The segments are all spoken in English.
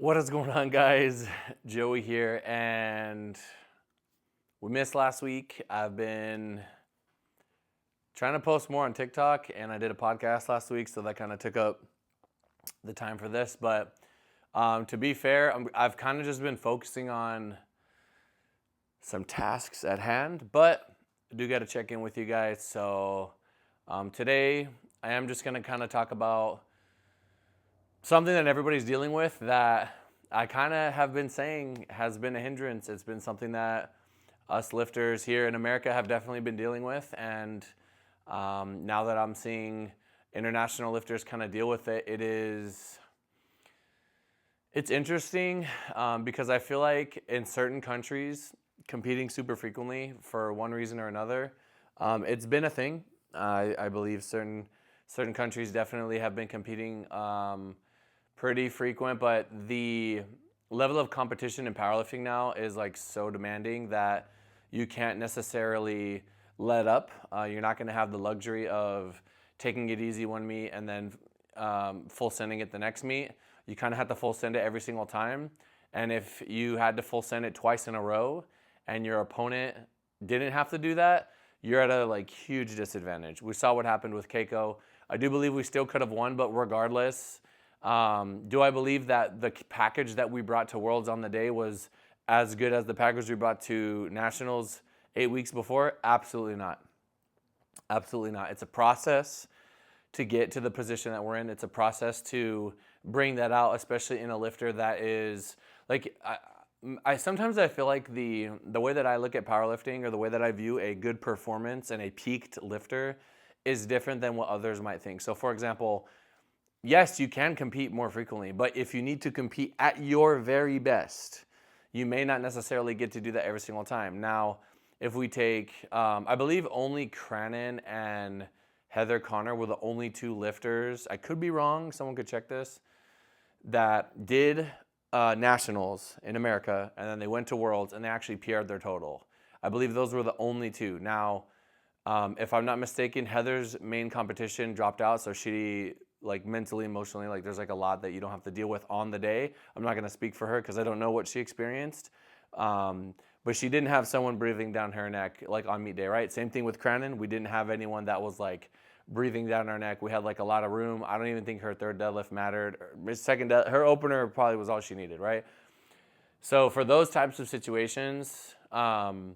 What is going on, guys? Joey here, and we missed last week. I've been trying to post more on TikTok, and I did a podcast last week, so that kind of took up the time for this. But to be fair, I've kind of just been focusing on some tasks at hand, but I do got to check in with you guys. So today, I am just going to kind of talk about something that everybody's dealing with that I kind of have been saying has been a hindrance. It's been something that us lifters here in America have definitely been dealing with. And now that I'm seeing international lifters kind of deal with it, it's interesting because I feel like in certain countries, competing super frequently for one reason or another, it's been a thing. I believe certain countries definitely have been competing pretty frequent, but the level of competition in powerlifting now is like so demanding that you can't necessarily let up. You're not going to have the luxury of taking it easy one meet and then full sending it the next meet. You kind of have to full send it every single time. And if you had to full send it twice in a row and your opponent didn't have to do that, you're at a like huge disadvantage. We saw what happened with Keiko. I do believe we still could have won, but regardless, do I believe that the package that we brought to Worlds on the day was as good as the package we brought to Nationals 8 weeks before? Absolutely not. Absolutely not. It's a process to get to the position that we're in. It's a process to bring that out, especially in a lifter that is like I sometimes I feel like the way that I look at powerlifting or the way that I view a good performance and a peaked lifter is different than what others might think. So for example, yes, you can compete more frequently, but if you need to compete at your very best, you may not necessarily get to do that every single time. Now, if we take, I believe only Cranon and Heather Connor were the only two lifters, I could be wrong, someone could check this, that did Nationals in America, and then they went to Worlds, and they actually PR'd their total. I believe those were the only two. Now, if I'm not mistaken, Heather's main competition dropped out, so she like mentally, emotionally, like there's like a lot that you don't have to deal with on the day. I'm not going to speak for her because I don't know what she experienced. But she didn't have someone breathing down her neck like on meet day, right? Same thing with Cranon. We didn't have anyone that was like breathing down our neck. We had like a lot of room. I don't even think her third deadlift mattered. Her opener probably was all she needed, right? So for those types of situations, you're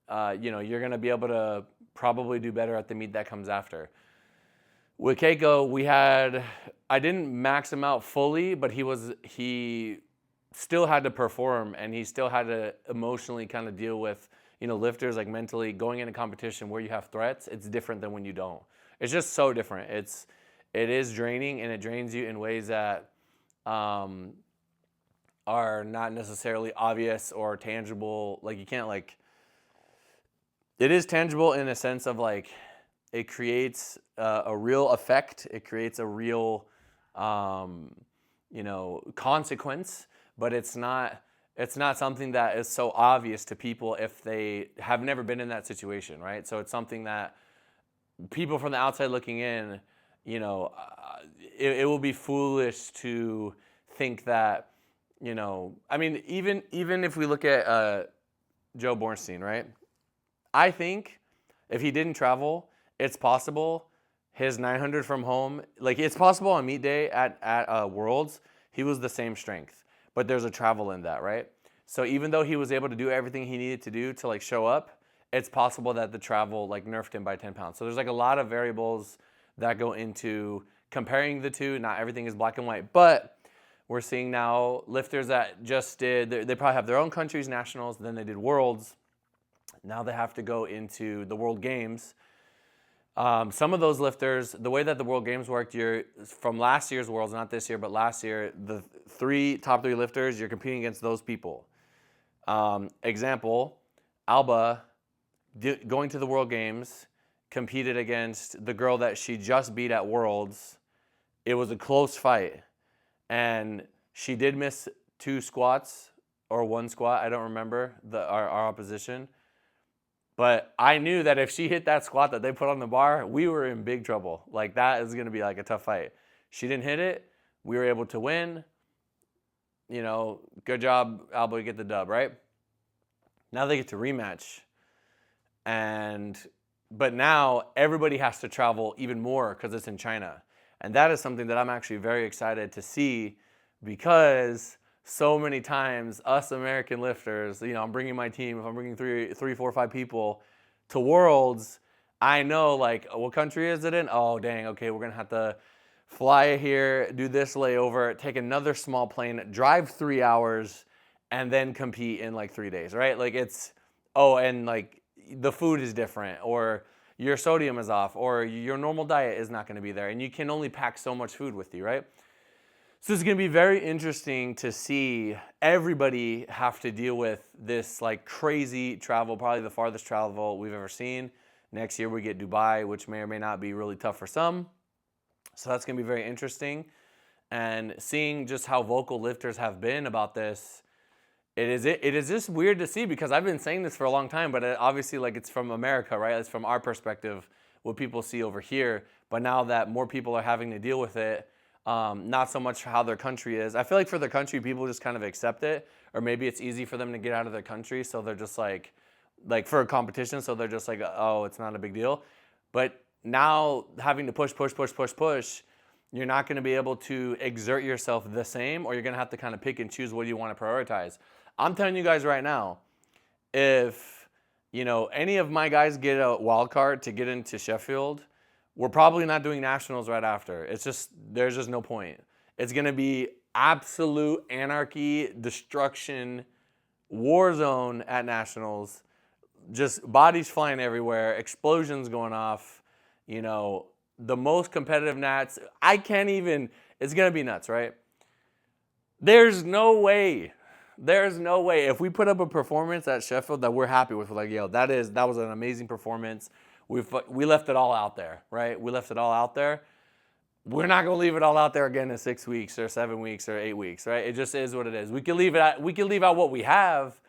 going to be able to probably do better at the meet that comes after. With Keiko, I didn't max him out fully, but he still had to perform, and he still had to emotionally kind of deal with, lifters, like mentally going into competition where you have threats. It's different than when you don't. It's just so different. It is draining, and it drains you in ways that are not necessarily obvious or tangible. Like you can't it is tangible in a sense of like, it creates a real effect. It creates a real, consequence. But it's not something that is so obvious to people if they have never been in that situation, right? So it's something that people from the outside looking in, it will be foolish to think that, even if we look at Joe Bornstein, right? I think if he didn't travel, it's possible his 900 from home, like it's possible on meet day at Worlds, he was the same strength, but there's a travel in that, right? So even though he was able to do everything he needed to do to like show up, it's possible that the travel like nerfed him by 10 pounds. So there's like a lot of variables that go into comparing the two. Not everything is black and white, but we're seeing they probably have their own country's nationals, then they did Worlds. Now they have to go into the World Games. Some of those lifters, the way that the World Games worked, from last year's Worlds, not this year, but last year, the top three lifters, you're competing against those people. Example, Alba, going to the World Games, competed against the girl that she just beat at Worlds. It was a close fight, and she did miss 2 squats or 1 squat. I don't remember our opposition. But I knew that if she hit that squat that they put on the bar, we were in big trouble. Like that is going to be like a tough fight. She didn't hit it. We were able to win. good job, Alba, you get the dub, right? Now they get to rematch. But now everybody has to travel even more because it's in China. And that is something that I'm actually very excited to see, because so many times us American lifters, I'm bringing my team, if I'm bringing three, 4, 5 people to Worlds, I know, like, what country is it in? Oh, dang, okay, we're going to have to fly here, do this layover, take another small plane, drive 3 hours, and then compete in like 3 days, right? Like and like the food is different, or your sodium is off, or your normal diet is not going to be there, and you can only pack so much food with you, right? So it's going to be very interesting to see everybody have to deal with this like crazy travel, probably the farthest travel we've ever seen. Next year we get Dubai, which may or may not be really tough for some. So that's going to be very interesting. And seeing just how vocal lifters have been about this, it is just weird to see, because I've been saying this for a long time, but obviously, like, it's from America, right? It's from our perspective, what people see over here. But now that more people are having to deal with it, not so much how their country is. I feel like for their country, people just kind of accept it, or maybe it's easy for them to get out of their country, so they're just like for a competition, so they're just like, oh, it's not a big deal. But now having to push, you're not going to be able to exert yourself the same, or you're going to have to kind of pick and choose what you want to prioritize. I'm telling you guys right now, if any of my guys get a wild card to get into Sheffield, we're probably not doing nationals right after. There's just no point. It's going to be absolute anarchy, destruction, war zone at nationals, just bodies flying everywhere, explosions going off, the most competitive nats. It's going to be nuts, right? There's no way if we put up a performance at Sheffield that we're happy with, like, that was an amazing performance. We left it all out there, right? We left it all out there. We're not going to leave it all out there again in 6 weeks or 7 weeks or 8 weeks, right? It just is what it is. We can leave out what we have.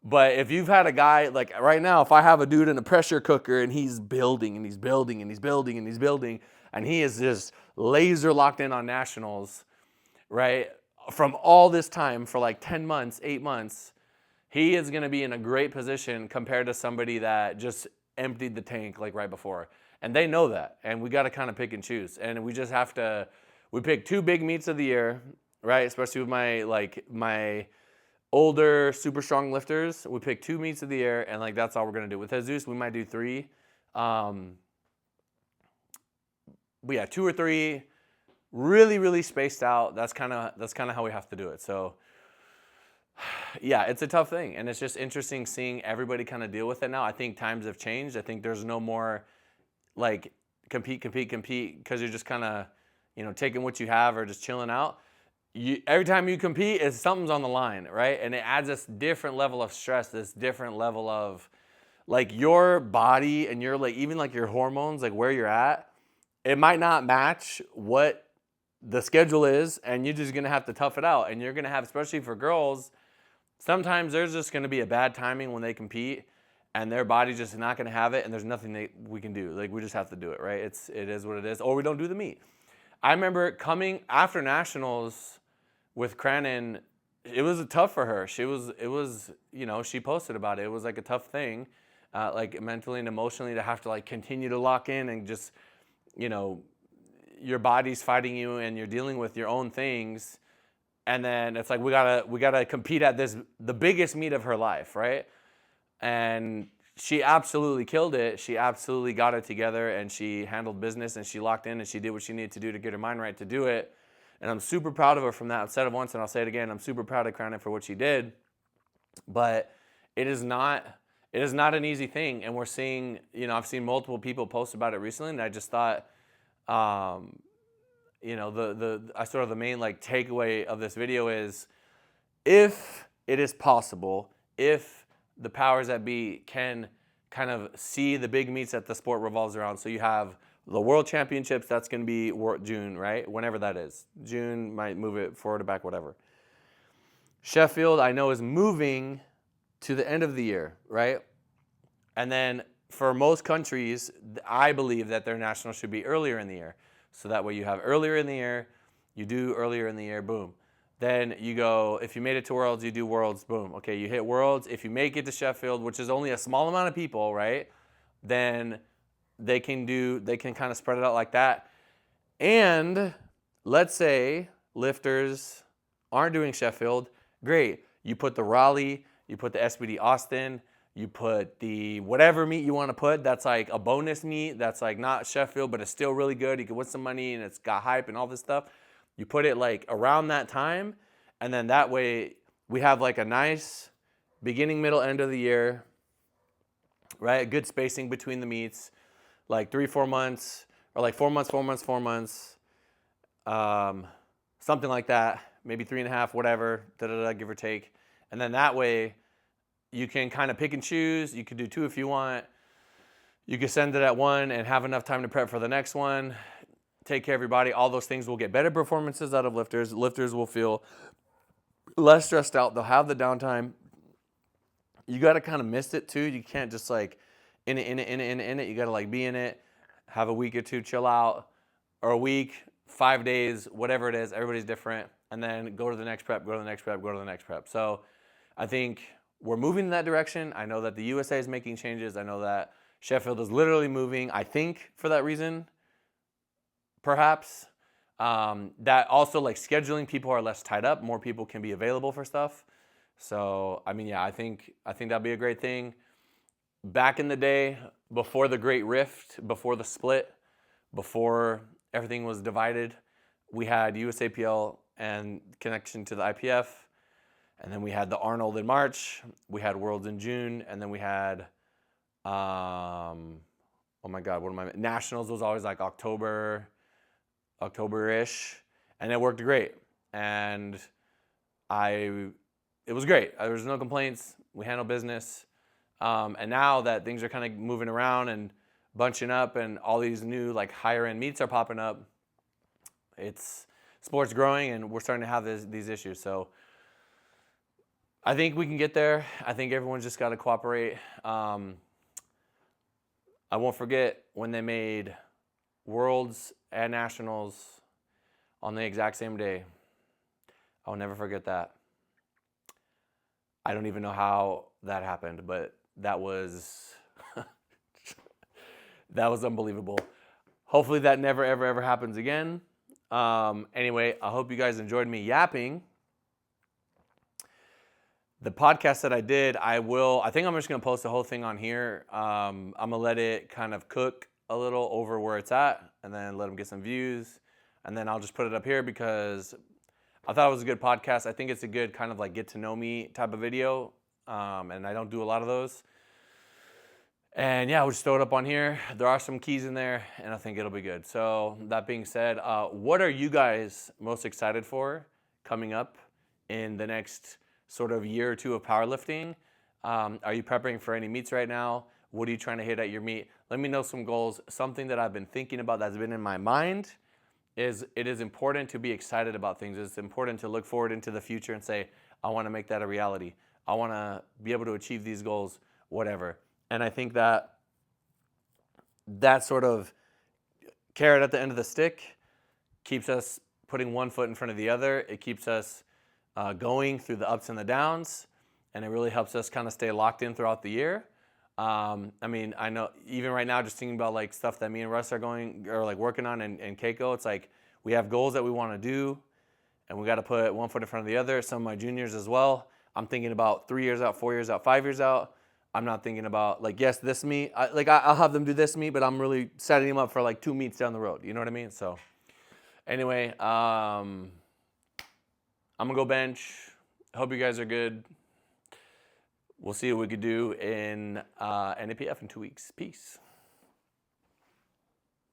But if you've had a guy, like right now, if I have a dude in a pressure cooker and he's building and he's building and he's building and he's building, and he is just laser locked in on nationals, right? From all this time for like 10 months, 8 months, he is going to be in a great position compared to somebody that just emptied the tank like right before. And they know that. And we got to kind of pick and choose. And we just have to, we pick 2 big meets of the year, right? Especially with my older, super strong lifters. We pick 2 meets of the year, and like that's all we're going to do. With Jesus, we might do 3. But yeah, 2 or 3, really, really spaced out. That's kind of how we have to do it. So yeah, it's a tough thing, and it's just interesting seeing everybody kind of deal with it now. I think times have changed. I think there's no more like compete, because you're just kind of taking what you have or just chilling out. Every time you compete, something's on the line, right? And it adds this different level of stress, this different level of like your body and your like even like your hormones, like where you're at, it might not match what the schedule is, and you're just gonna have to tough it out. And you're gonna have, especially for girls, sometimes there's just gonna be a bad timing when they compete, and their body's just not gonna have it, and there's nothing we can do. Like we just have to do it, right? It is what it is, or we don't do the meet. I remember coming after nationals with Cranon, it was tough for her. She posted about it. It was like a tough thing, like mentally and emotionally, to have to like continue to lock in and just, your body's fighting you and you're dealing with your own things. And then it's like, we gotta compete at the biggest meet of her life, right? And she absolutely killed it. She absolutely got it together, and she handled business, and she locked in, and she did what she needed to do to get her mind right to do it. And I'm super proud of her from that. I've said it once and I'll say it again. I'm super proud of Cranon for what she did. But it is not an easy thing. And we're seeing, I've seen multiple people post about it recently, and I just thought, the main like takeaway of this video is, if it is possible, if the powers that be can kind of see the big meets that the sport revolves around. So you have the World Championships, that's going to be June, right? Whenever that is. June, might move it forward or back, whatever. Sheffield, I know, is moving to the end of the year, right? And then for most countries, I believe that their national should be earlier in the year. So that way you have earlier in the year, you do earlier in the year, boom. Then you go, if you made it to Worlds, you do Worlds, boom. Okay, you hit Worlds. If you make it to Sheffield, which is only a small amount of people, right? Then they can kind of spread it out like that. And let's say lifters aren't doing Sheffield, great. You put the Raleigh, you put the SBD Austin, you put the whatever meet you want to put that's like a bonus meet that's like not Sheffield, but it's still really good. You can win some money and it's got hype and all this stuff. You put it like around that time, and then that way we have like a nice beginning, middle, end of the year, right? A good spacing between the meets, like 3-4 months, or like 4 months, 4 months, 4 months, something like that. Maybe 3.5, whatever, give or take. And then that way you can kind of pick and choose. You could do 2 if you want. You could send it at 1 and have enough time to prep for the next one. Take care of your body. All those things will get better performances out of lifters. Lifters will feel less stressed out. They'll have the downtime. You got to kind of miss it too. You can't just like in it. You got to like be in it, have a week or two, chill out, or a week, 5 days, whatever it is. Everybody's different. And then go to the next prep, go to the next prep, go to the next prep. So I think we're moving in that direction. I know that the USA is making changes. I know that Sheffield is literally moving, I think, for that reason. Perhaps that also like scheduling people are less tied up. More people can be available for stuff. So I mean, yeah, I think that'd be a great thing. Back in the day, before the Great Rift, before the split, before everything was divided, we had USAPL and connection to the IPF, and then we had the Arnold in March. We had Worlds in June, and then we had oh my God, Nationals was always like October-ish, and it worked great. And it was great. There was no complaints. We handled business. And now that things are kind of moving around and bunching up and all these new like higher end meets are popping up, sports growing and we're starting to have these issues. So I think we can get there. I think everyone's just got to cooperate. I won't forget when they made Worlds and Nationals on the exact same day. I'll never forget that. I don't even know how that happened, but that was that was unbelievable. Hopefully that never, ever, ever happens again. Anyway, I hope you guys enjoyed me yapping. The podcast that I did, I think I'm just going to post the whole thing on here. I'm going to let it kind of cook a little over where it's at and then let them get some views. And then I'll just put it up here because I thought it was a good podcast. I think it's a good kind of like get to know me type of video. And I don't do a lot of those. And yeah, we'll just throw it up on here. There are some keys in there and I think it'll be good. So that being said, what are you guys most excited for coming up in the next sort of year or two of powerlifting? Are you prepping for any meets right now? What are you trying to hit at your meet? Let me know some goals. Something that I've been thinking about that's been in my mind is it is important to be excited about things. It's important to look forward into the future and say, I want to make that a reality. I want to be able to achieve these goals, whatever. And I think that sort of carrot at the end of the stick keeps us putting one foot in front of the other. It keeps us going through the ups and the downs, and it really helps us kind of stay locked in throughout the year. I mean, I know even right now, just thinking about like stuff that me and Russ are working on and Keiko, it's like we have goals that we want to do, and we got to put one foot in front of the other. Some of my juniors as well. I'm thinking about 3 years out, 4 years out, 5 years out. I'm not thinking about like, yes, this meet, I'll have them do this meet, but I'm really setting them up for like 2 meets down the road. You know what I mean? So anyway, I'm going to go bench. Hope you guys are good. We'll see what we could do in NAPF in 2 weeks. Peace.